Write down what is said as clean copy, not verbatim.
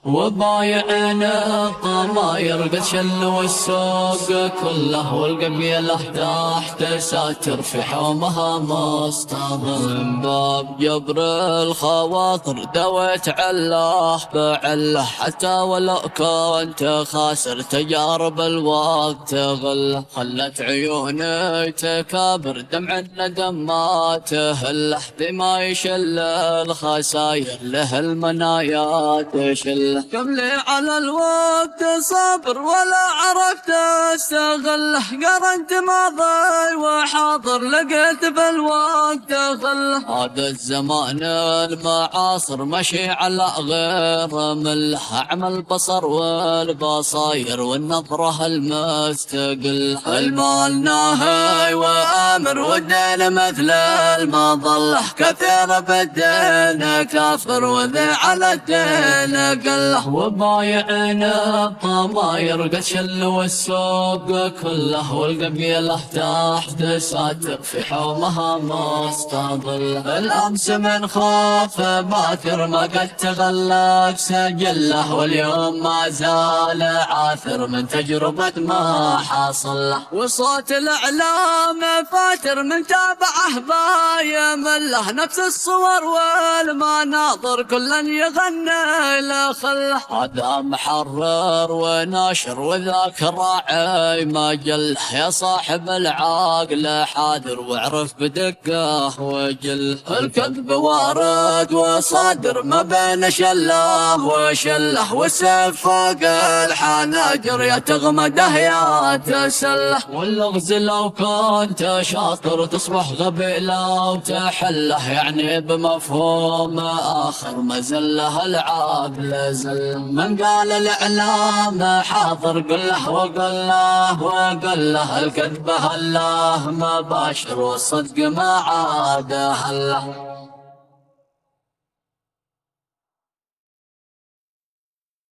وبايعنا الضماير قد شلوا السوق كله، والقبيلة تحت ساتر في حومها مصطبر. من باب جبر الخواطر دويت علاه بعله، حتى ولو كنت خاسر تجارب الوقت غله. خلت عيوني تكابر دمع الندم ما تهله، بما يشل الخساير له المنايا تشله. قبلي على الوقت صابر ولا عرفت استغله، قرنت ماضي وحاضر لقيت بالوقت غله. هذا الزمان المعاصر مشي على غير مله، أعمى البصر والبصاير والنظرة المستقل. المال ناهي وآمر والدين مثل المظلة، كثير بالدين كافر وذي على الدين قله. وبايعنا الضماير قد شلوا السوق كله، والقبيلة تحت ساتر في حومها مستظل. الأمس من خوف باكر ما قد تغلق سجله، واليوم ما زال عاثر من تجربة ما حصل. وصوت الإعلام فاتر من تابعه بايمله، نفس الصور والمناظر كلا يغني لخله. هذا محرر وناشر وذاك راعي مجله، يا صاحب العقل حاذر واعرف بدقه وجله. الكذب وارد وصادر ما بين شله وشله، والسيف فوق الحناجر يا تغمده يا تسله. واللغز لو كنت شاطر تصبح غبي لو تحله، يعني بمفهوم آخر مزله العقل زل. من قال الإعلام حاضر قل له وقل له وقل له، الكذب هله مباشر والصدق ما عاد هله.